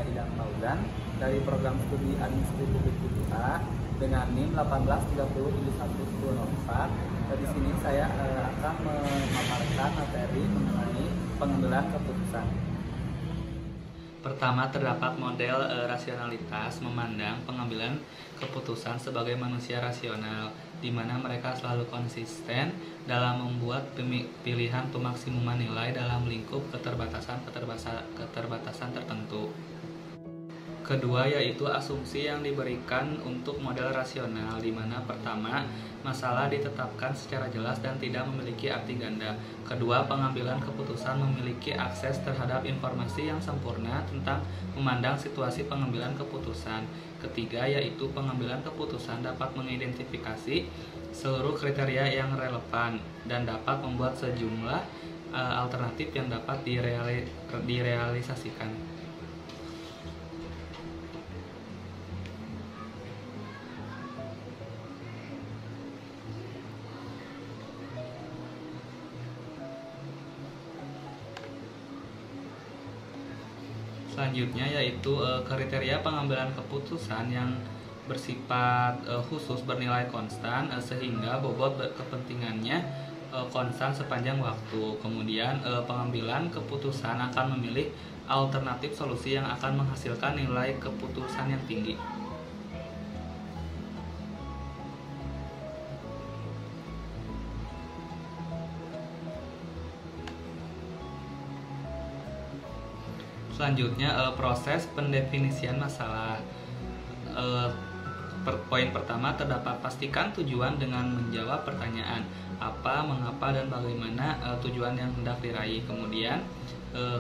Idam Fauzan dari program studi Administrasi Publik 7A dengan NIM 1830711004. Di sini saya akan memaparkan materi mengenai pengambilan keputusan. Pertama, terdapat model rasionalitas memandang pengambilan keputusan sebagai manusia rasional, di mana mereka selalu konsisten dalam membuat pilihan pemaksimuman nilai dalam lingkup keterbatasan tertentu. Kedua, yaitu asumsi yang diberikan untuk model rasional, di mana pertama, masalah ditetapkan secara jelas dan tidak memiliki arti ganda. Kedua, pengambilan keputusan memiliki akses terhadap informasi yang sempurna tentang memandang situasi pengambilan keputusan. Ketiga, yaitu pengambilan keputusan dapat mengidentifikasi seluruh kriteria yang relevan dan dapat membuat sejumlah alternatif yang dapat direalisasikan. Selanjutnya yaitu kriteria pengambilan keputusan yang bersifat khusus bernilai konstan sehingga bobot kepentingannya konstan sepanjang waktu. Kemudian pengambilan keputusan akan memilih alternatif solusi yang akan menghasilkan nilai keputusan yang tinggi. Selanjutnya proses pendefinisian masalah. Poin pertama, terdapat pastikan tujuan dengan menjawab pertanyaan apa, mengapa, dan bagaimana tujuan yang hendak diraih. Kemudian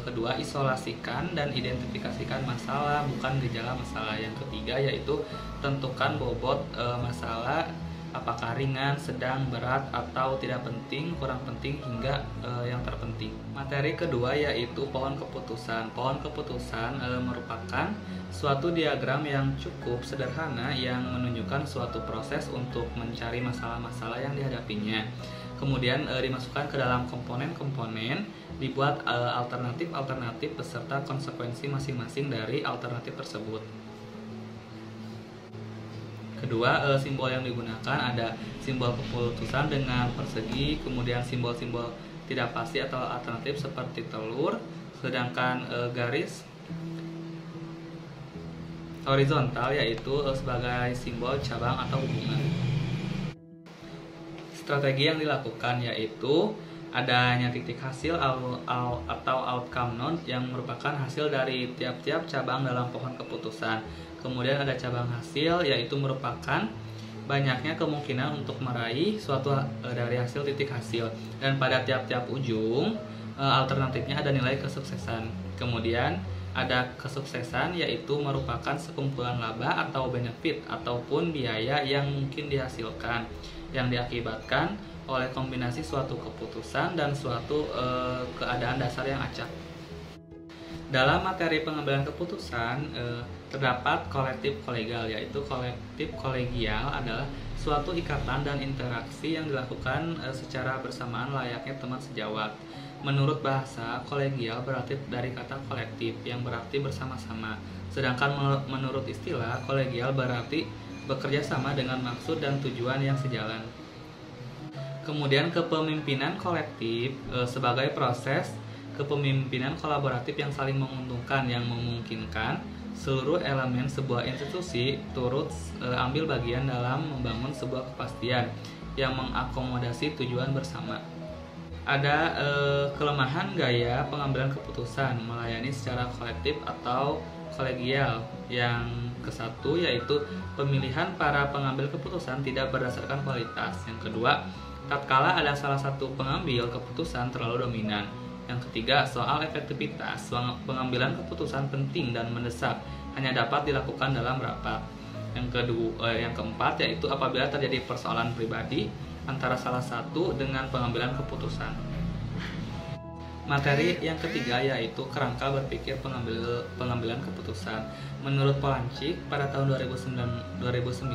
kedua, isolasikan dan identifikasikan masalah, bukan gejala masalah. Yang ketiga yaitu tentukan bobot masalah, apakah ringan, sedang, berat, atau tidak penting, kurang penting, hingga yang terpenting. Materi kedua yaitu pohon keputusan. Pohon keputusan merupakan suatu diagram yang cukup sederhana yang menunjukkan suatu proses untuk mencari masalah-masalah yang dihadapinya. Kemudian dimasukkan ke dalam komponen-komponen, dibuat alternatif-alternatif beserta konsekuensi masing-masing dari alternatif tersebut. Kedua, simbol yang digunakan ada simbol keputusan dengan persegi, kemudian simbol-simbol tidak pasti atau alternatif seperti telur, sedangkan garis horizontal yaitu sebagai simbol cabang atau hubungan. Strategi yang dilakukan yaitu adanya titik hasil atau outcome node yang merupakan hasil dari tiap-tiap cabang dalam pohon keputusan. Kemudian ada cabang hasil yaitu merupakan banyaknya kemungkinan untuk meraih suatu dari hasil titik hasil, dan pada tiap-tiap ujung alternatifnya ada nilai kesuksesan. Kemudian ada kesuksesan yaitu merupakan sekumpulan laba atau benefit ataupun biaya yang mungkin dihasilkan yang diakibatkan oleh kombinasi suatu keputusan dan suatu keadaan dasar yang acak. Dalam materi pengambilan keputusan terdapat kolektif kolegial, yaitu kolektif kolegial adalah suatu ikatan dan interaksi yang dilakukan secara bersamaan layaknya teman sejawat. Menurut bahasa, kolegial berarti dari kata kolektif yang berarti bersama-sama. Sedangkan menurut istilah, kolegial berarti bekerja sama dengan maksud dan tujuan yang sejalan. Kemudian kepemimpinan kolektif sebagai proses kepemimpinan kolaboratif yang saling menguntungkan, yang memungkinkan seluruh elemen sebuah institusi turut ambil bagian dalam membangun sebuah kepastian yang mengakomodasi tujuan bersama. Ada kelemahan gaya pengambilan keputusan melayani secara kolektif atau kolegial. Yang kesatu yaitu pemilihan para pengambil keputusan tidak berdasarkan kualitas. Yang kedua, tatkala ada salah satu pengambil keputusan terlalu dominan. Yang ketiga, soal efektivitas, pengambilan keputusan penting dan mendesak hanya dapat dilakukan dalam rapat. Yang keempat yaitu apabila terjadi persoalan pribadi antara salah satu dengan pengambilan keputusan. Materi yang ketiga yaitu kerangka berpikir pengambilan keputusan. Menurut Polanczyk pada tahun 2009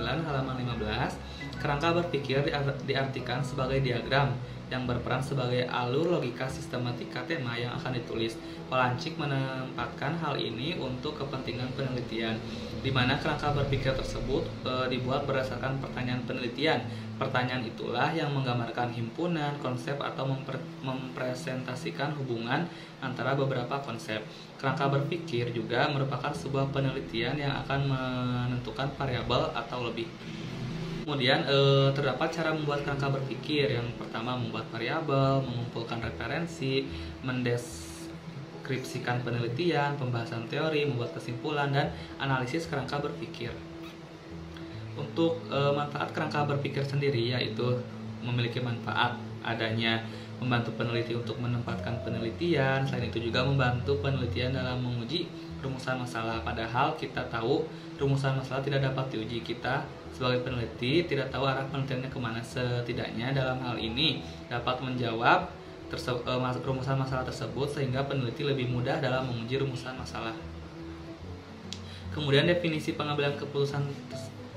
halaman 15, kerangka berpikir diartikan sebagai diagram yang berperan sebagai alur logika sistematika tema yang akan ditulis. Polanczyk menempatkan hal ini untuk kepentingan penelitian, di mana kerangka berpikir tersebut dibuat berdasarkan pertanyaan penelitian. Pertanyaan itulah yang menggambarkan himpunan konsep atau mempresentasikan hubungan antara beberapa konsep. Kerangka berpikir juga merupakan sebuah penelitian yang akan menentukan variabel atau lebih. Kemudian terdapat cara membuat kerangka berpikir. Yang pertama, membuat variabel, mengumpulkan referensi, mendeskripsikan penelitian, pembahasan teori, membuat kesimpulan, dan analisis kerangka berpikir. Untuk manfaat kerangka berpikir sendiri yaitu memiliki manfaat adanya membantu peneliti untuk menempatkan penelitian. Selain itu juga membantu penelitian dalam menguji rumusan masalah. Padahal kita tahu rumusan masalah tidak dapat diuji. Kita sebagai peneliti tidak tahu arah penelitiannya kemana. Setidaknya dalam hal ini dapat menjawab rumusan masalah tersebut sehingga peneliti lebih mudah dalam menguji rumusan masalah. Kemudian definisi pengambilan keputusan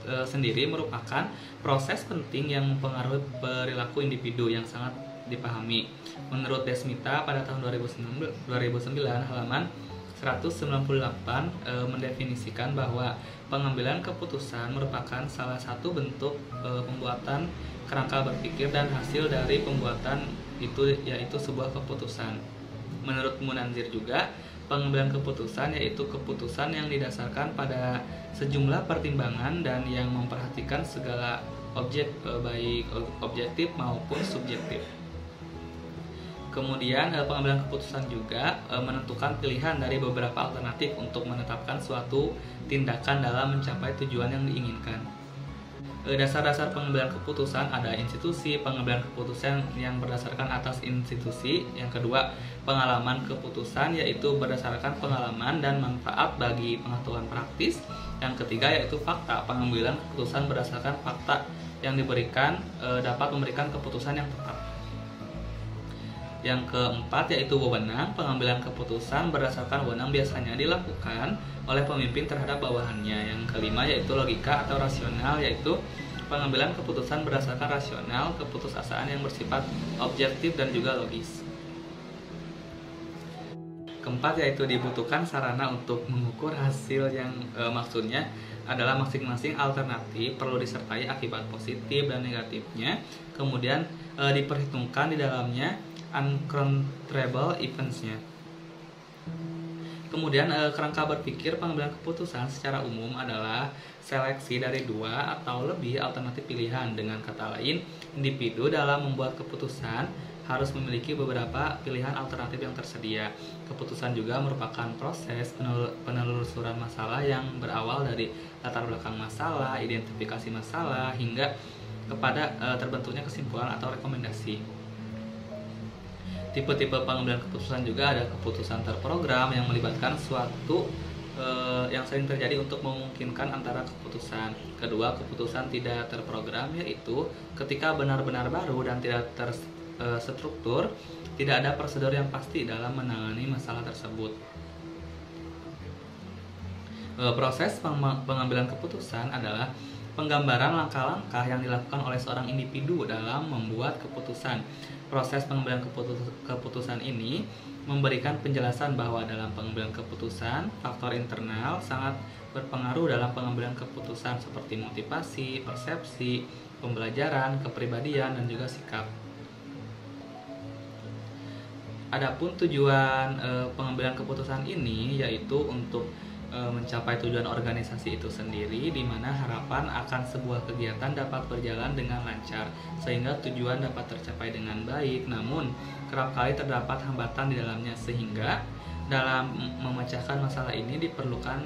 sendiri merupakan proses penting yang mempengaruhi perilaku individu yang sangat dipahami. Menurut Desmita pada tahun 2009 halaman 198 mendefinisikan bahwa pengambilan keputusan merupakan salah satu bentuk pembuatan kerangka berpikir dan hasil dari pembuatan itu yaitu sebuah keputusan. Menurut Munanzir juga, pengambilan keputusan yaitu keputusan yang didasarkan pada sejumlah pertimbangan dan yang memperhatikan segala objek baik objektif maupun subjektif. Kemudian pengambilan keputusan juga menentukan pilihan dari beberapa alternatif untuk menetapkan suatu tindakan dalam mencapai tujuan yang diinginkan. Dasar-dasar pengambilan keputusan ada institusi, pengambilan keputusan yang berdasarkan atas institusi. Yang kedua, pengalaman keputusan yaitu berdasarkan pengalaman dan manfaat bagi pengetahuan praktis. Yang ketiga yaitu fakta, pengambilan keputusan berdasarkan fakta yang diberikan dapat memberikan keputusan yang tepat. Yang keempat yaitu wewenang, pengambilan keputusan berdasarkan wewenang biasanya dilakukan oleh pemimpin terhadap bawahannya. Yang kelima yaitu logika atau rasional, yaitu pengambilan keputusan berdasarkan rasional, keputusasaan yang bersifat objektif dan juga logis. Keempat yaitu dibutuhkan sarana untuk mengukur hasil yang maksudnya adalah masing-masing alternatif perlu disertai akibat positif dan negatifnya. Kemudian diperhitungkan di dalamnya uncontrollable events-nya. Kemudian kerangka berpikir pengambilan keputusan secara umum adalah seleksi dari dua atau lebih alternatif pilihan. Dengan kata lain, individu dalam membuat keputusan harus memiliki beberapa pilihan alternatif yang tersedia. Keputusan juga merupakan proses penelusuran masalah yang berawal dari latar belakang masalah, identifikasi masalah, hingga kepada terbentuknya kesimpulan atau rekomendasi. Tipe-tipe pengambilan keputusan juga ada keputusan terprogram yang melibatkan suatu yang sering terjadi untuk memungkinkan antara keputusan. Kedua, keputusan tidak terprogram yaitu ketika benar-benar baru dan tidak terstruktur, tidak ada prosedur yang pasti dalam menangani masalah tersebut. Proses pengambilan keputusan adalah penggambaran langkah-langkah yang dilakukan oleh seorang individu dalam membuat keputusan. Proses pengambilan keputusan ini memberikan penjelasan bahwa dalam pengambilan keputusan, faktor internal sangat berpengaruh dalam pengambilan keputusan seperti motivasi, persepsi, pembelajaran, kepribadian, dan juga sikap. Adapun tujuan pengambilan keputusan ini yaitu untuk mencapai tujuan organisasi itu sendiri, di mana harapan akan sebuah kegiatan dapat berjalan dengan lancar sehingga tujuan dapat tercapai dengan baik. Namun kerap kali terdapat hambatan di dalamnya, sehingga dalam memecahkan masalah ini diperlukan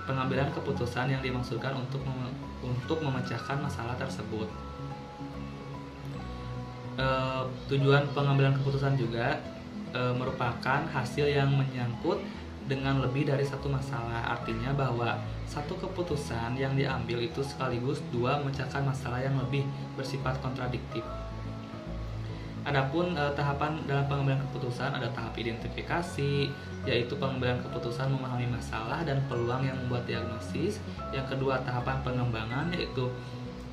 pengambilan keputusan yang dimaksudkan untuk memecahkan masalah tersebut. Tujuan pengambilan keputusan juga merupakan hasil yang menyangkut dengan lebih dari satu masalah. Artinya bahwa satu keputusan yang diambil itu sekaligus dua memecahkan masalah yang lebih bersifat kontradiktif. Adapun tahapan dalam pengambilan keputusan ada tahap identifikasi, yaitu pengambilan keputusan memahami masalah dan peluang yang membuat diagnosis. Yang kedua, tahapan pengembangan, yaitu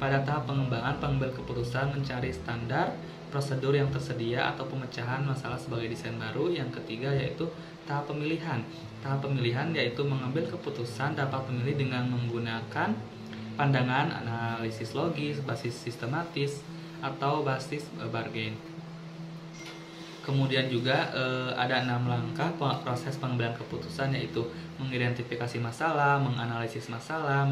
pada tahap pengembangan pengambil keputusan mencari standar prosedur yang tersedia atau pemecahan masalah sebagai desain baru. Yang ketiga yaitu tahap pemilihan. Tahap pemilihan yaitu mengambil keputusan dapat memilih dengan menggunakan pandangan analisis logis, basis sistematis, atau basis bargain. Kemudian juga ada 6 langkah proses pengambilan keputusan, yaitu mengidentifikasi masalah, menganalisis masalah,